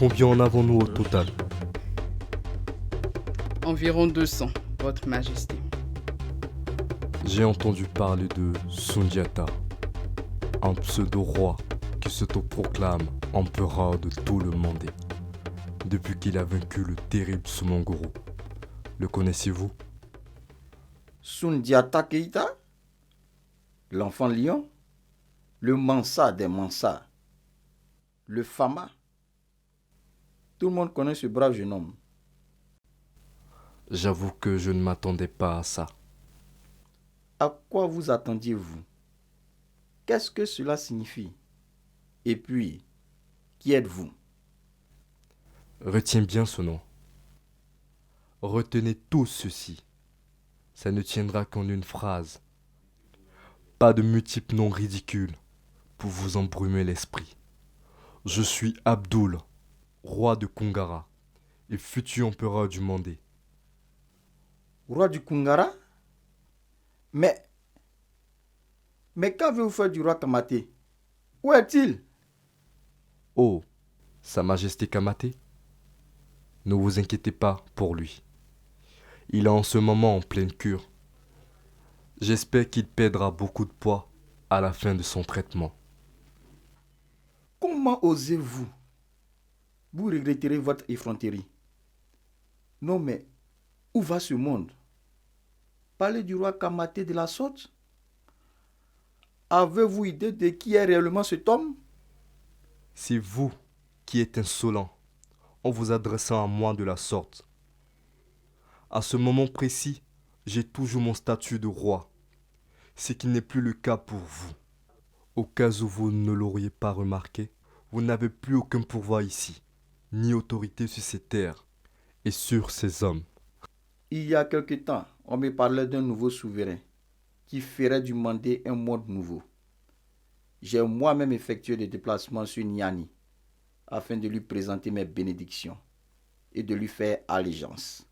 Combien en avons-nous au total? Environ 200, Votre Majesté. J'ai entendu parler de Sundiata, un pseudo-roi qui s'autoproclame empereur de tout le monde depuis qu'il a vaincu le terrible Sumongoro. Le connaissez-vous? Sundiata Keita, l'enfant lion, le Mansa des Mansa, le Fama. Tout le monde connaît ce brave jeune homme. J'avoue que je ne m'attendais pas à ça. À quoi vous attendiez-vous? Qu'est-ce que cela signifie? Et puis, qui êtes-vous? Retiens bien ce nom. Retenez tout ceci. Ça ne tiendra qu'en une phrase. Pas de multiples noms ridicules pour vous embrumer l'esprit. Je suis Abdul, roi de Kungara et futur empereur du Mandé. Roi du Kungara? Mais qu'avez-vous fait du roi Kamaté? Où est-il? Oh, Sa Majesté Kamaté? Ne vous inquiétez pas pour lui. Il est en ce moment en pleine cure. J'espère qu'il perdra beaucoup de poids à la fin de son traitement. Comment osez-vous? Vous regretterez votre effronterie. Non mais, où va ce monde? Parler du roi Kamaté de la sorte? Avez-vous idée de qui est réellement cet homme? C'est vous qui êtes insolent en vous adressant à moi de la sorte. À ce moment précis, j'ai toujours mon statut de roi, ce qui n'est plus le cas pour vous. Au cas où vous ne l'auriez pas remarqué, vous n'avez plus aucun pouvoir ici, ni autorité sur ces terres et sur ces hommes. Il y a quelque temps, on me parlait d'un nouveau souverain qui ferait du Mandé un monde nouveau. J'ai moi-même effectué des déplacements sur Niani afin de lui présenter mes bénédictions et de lui faire allégeance.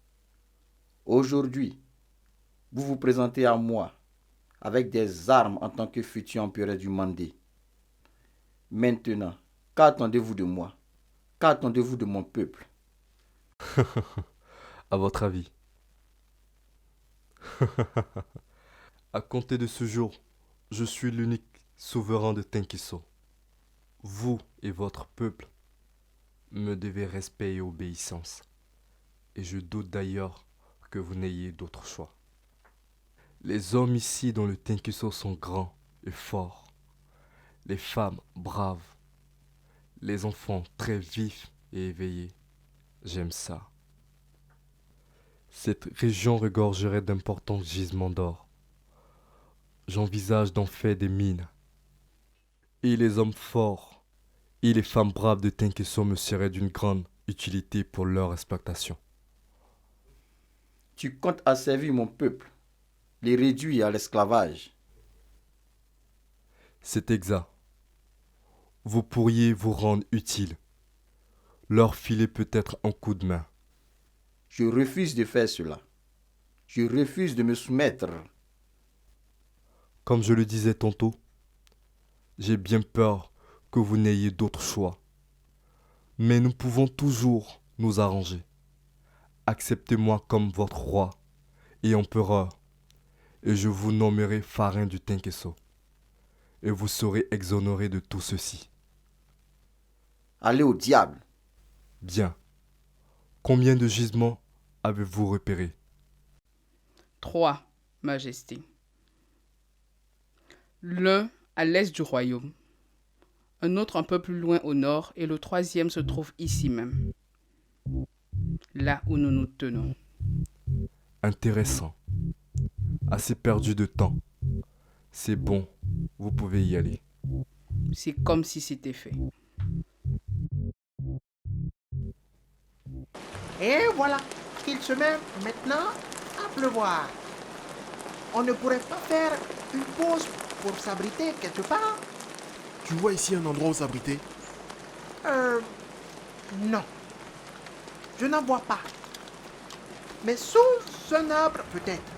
Aujourd'hui, vous vous présentez à moi avec des armes en tant que futur empereur du Mandé. Maintenant, qu'attendez-vous de moi? Qu'attendez-vous de mon peuple? À votre avis? À compter de ce jour, je suis l'unique souverain de Tenkiso. Vous et votre peuple me devez respect et obéissance. Et je doute d'ailleurs que vous n'ayez d'autre choix. Les hommes ici dans le Tenkiso sont grands et forts. Les femmes braves. Les enfants très vifs et éveillés. J'aime ça. Cette région regorgerait d'importants gisements d'or. J'envisage d'en faire des mines. Et les hommes forts et les femmes braves de Tenkeso me seraient d'une grande utilité pour leur exploitation. Tu comptes asservir mon peuple, les réduire à l'esclavage. C'est exact. Vous pourriez vous rendre utile. Leur filer peut-être un coup de main. Je refuse de faire cela. Je refuse de me soumettre. Comme je le disais tantôt, j'ai bien peur que vous n'ayez d'autre choix. Mais nous pouvons toujours nous arranger. Acceptez-moi comme votre roi et empereur, et je vous nommerai Farin du Tenkeso. Et vous serez exonéré de tout ceci. Allez au diable. Bien. Combien de gisements avez-vous repérés? 3, Majesté. L'un à l'est du royaume, un autre un peu plus loin au nord et le troisième se trouve ici même, là où nous nous tenons. Intéressant. Assez perdu de temps. C'est bon, vous pouvez y aller. C'est comme si c'était fait. Et voilà, il se met maintenant à pleuvoir. On ne pourrait pas faire une pause pour s'abriter quelque part? Tu vois ici un endroit où s'abriter? Non. Je n'en vois pas. Mais sous un arbre, peut-être.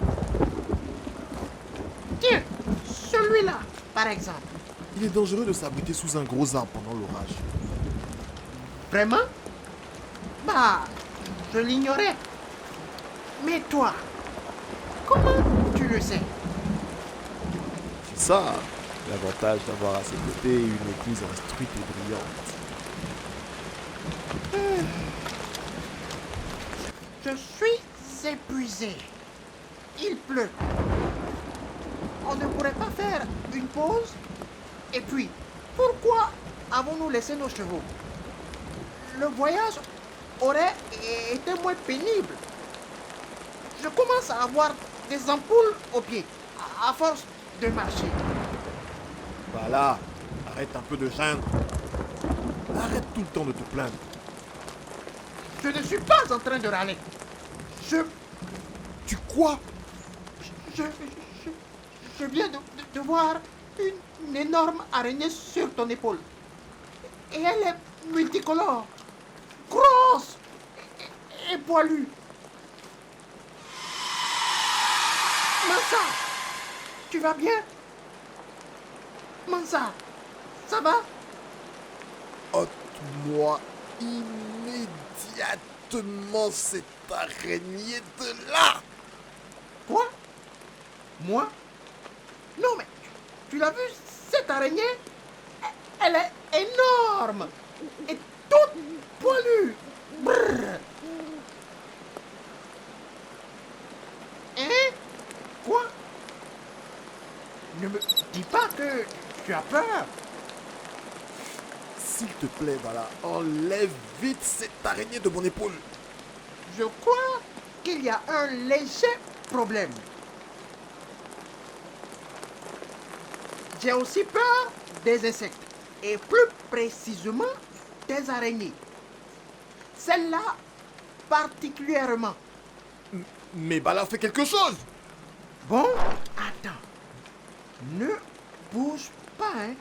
Tiens, celui-là, par exemple. Il est dangereux de s'abriter sous un gros arbre pendant l'orage. Vraiment? Bah, je l'ignorais. Mais toi, comment tu le sais? C'est ça, l'avantage d'avoir à ses côtés une épouse instruite et brillante. Je suis épuisé. Il pleut. On ne pourrait pas faire une pause? Et puis, pourquoi avons-nous laissé nos chevaux? Le voyage aurait été moins pénible. Je commence à avoir des ampoules aux pieds, à force de marcher. Voilà, arrête un peu de geindre. Arrête tout le temps de te plaindre. Je ne suis pas en train de râler. Tu quoi? Je, je viens de voir une énorme araignée sur ton épaule. Et elle est multicolore, grosse et poilue. Mansa, tu vas bien? Mansa, ça va? Ôte-moi immédiatement cette araignée de là! Quoi? Moi? Non mais, tu l'as vu, cette araignée? Elle est énorme et toute poilue. Brrr. Hein? Quoi? Ne me dis pas que tu as peur. S'il te plaît, voilà, enlève vite cette araignée de mon épaule. Je crois qu'il y a un léger problème. J'ai aussi peur des insectes, et plus précisément des araignées. Celle-là particulièrement. Mais Bala fait quelque chose! Bon, attends. Ne bouge pas, hein.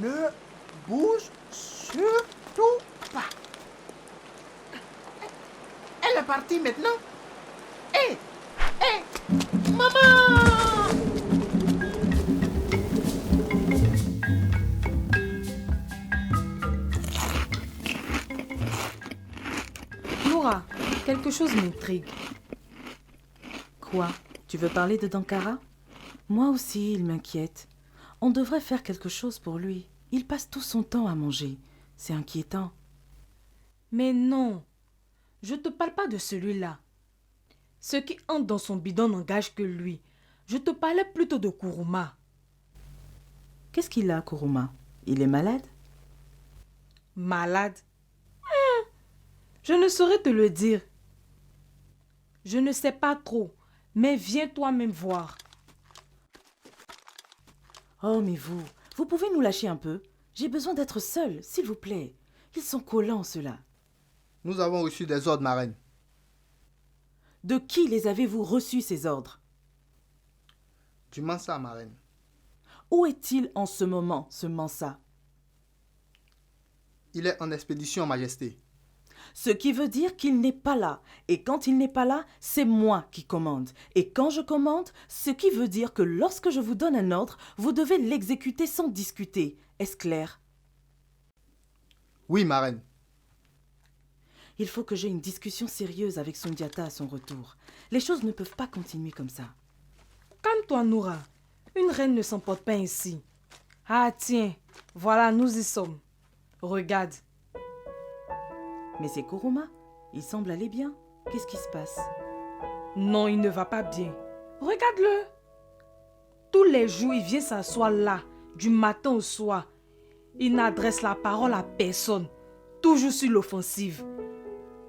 Ne bouge surtout pas. Elle est partie maintenant. Hé! Hé! Maman! Noura, quelque chose m'intrigue. Quoi? Tu veux parler de Dankara? Moi aussi, il m'inquiète. On devrait faire quelque chose pour lui. Il passe tout son temps à manger. C'est inquiétant. Mais non, je te parle pas de celui-là. Ce qui entre dans son bidon n'engage que lui. Je te parlais plutôt de Kuruma. Qu'est-ce qu'il a, Kuruma? Il est malade? Malade? Je ne saurais te le dire. Je ne sais pas trop, mais viens toi-même voir. Oh, mais vous pouvez nous lâcher un peu? J'ai besoin d'être seule, s'il vous plaît. Ils sont collants, ceux-là. Nous avons reçu des ordres, marraine. De qui les avez-vous reçus, ces ordres? Du Mansa, marraine. Où est-il en ce moment, ce Mansa? Il est en expédition, Majesté. Ce qui veut dire qu'il n'est pas là. Et quand il n'est pas là, c'est moi qui commande. Et quand je commande, ce qui veut dire que lorsque je vous donne un ordre, vous devez l'exécuter sans discuter. Est-ce clair? Oui, marraine. Il faut que j'ai une discussion sérieuse avec Sundiata à son retour. Les choses ne peuvent pas continuer comme ça. Calme-toi, Noura. Une reine ne s'emporte pas ainsi. Ah tiens, voilà, nous y sommes. Regarde. Mais c'est Kuruma. Il semble aller bien. Qu'est-ce qui se passe? Non, il ne va pas bien. Regarde-le. Tous les jours, il vient s'asseoir là, du matin au soir. Il n'adresse la parole à personne. Toujours sur l'offensive.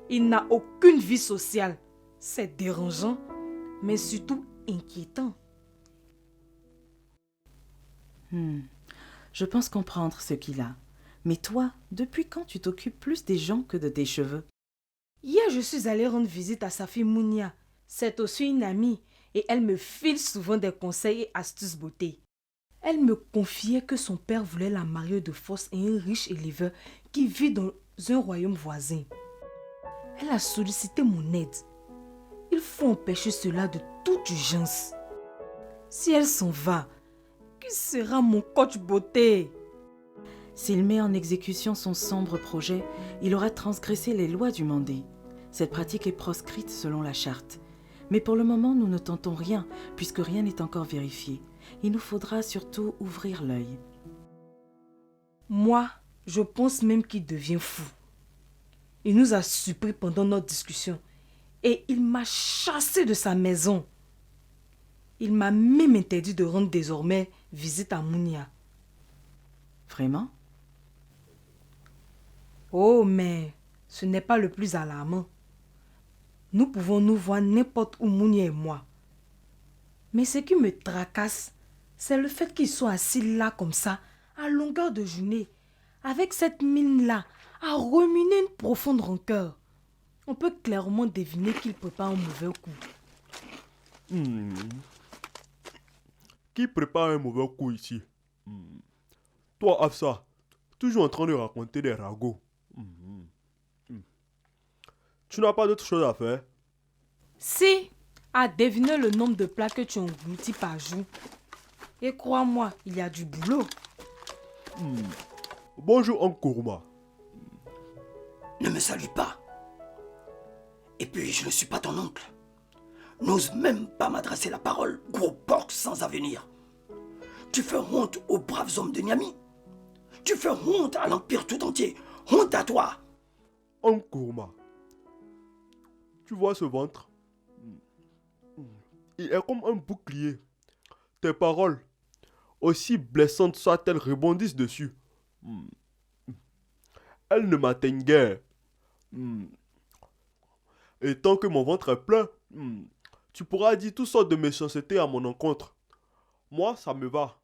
Il n'a aucune vie sociale. C'est dérangeant, mais surtout inquiétant. Je pense comprendre ce qu'il a. Mais toi, depuis quand tu t'occupes plus des gens que de tes cheveux? Hier, je suis allée rendre visite à sa fille Mounia. C'est aussi une amie et elle me file souvent des conseils et astuces beauté. Elle me confiait que son père voulait la marier de force à un riche éleveur qui vit dans un royaume voisin. Elle a sollicité mon aide. Il faut empêcher cela de toute urgence. Si elle s'en va, qui sera mon coach beauté? S'il met en exécution son sombre projet, il aura transgressé les lois du Mandé. Cette pratique est proscrite selon la charte. Mais pour le moment, nous ne tentons rien, puisque rien n'est encore vérifié. Il nous faudra surtout ouvrir l'œil. Moi, je pense même qu'il devient fou. Il nous a surpris pendant notre discussion et il m'a chassé de sa maison. Il m'a même interdit de rendre désormais visite à Mounia. Vraiment? Oh, mais ce n'est pas le plus alarmant. Nous pouvons nous voir n'importe où, Mounia et moi. Mais ce qui me tracasse, c'est le fait qu'il soit assis là comme ça, à longueur de journée, avec cette mine-là, à ruminer une profonde rancœur. On peut clairement deviner qu'il prépare un mauvais coup. Qui prépare un mauvais coup ici? Toi, Afsa, toujours en train de raconter des ragots. Tu n'as pas d'autre chose à faire? Si, à deviner le nombre de plats que tu engloutis par jour. Et crois-moi, il y a du boulot. Bonjour, Oncle Kourma. Ne me salue pas. Et puis, je ne suis pas ton oncle. N'ose même pas m'adresser la parole, gros porc sans avenir. Tu fais honte aux braves hommes de Niamey. Tu fais honte à l'Empire tout entier. Honte à toi. Oncle Kourma, tu vois ce ventre? Il est comme un bouclier. Tes paroles, aussi blessantes soient-elles, rebondissent dessus. Elles ne m'atteignent guère. Et tant que mon ventre est plein, tu pourras dire toutes sortes de méchancetés à mon encontre. Moi, ça me va.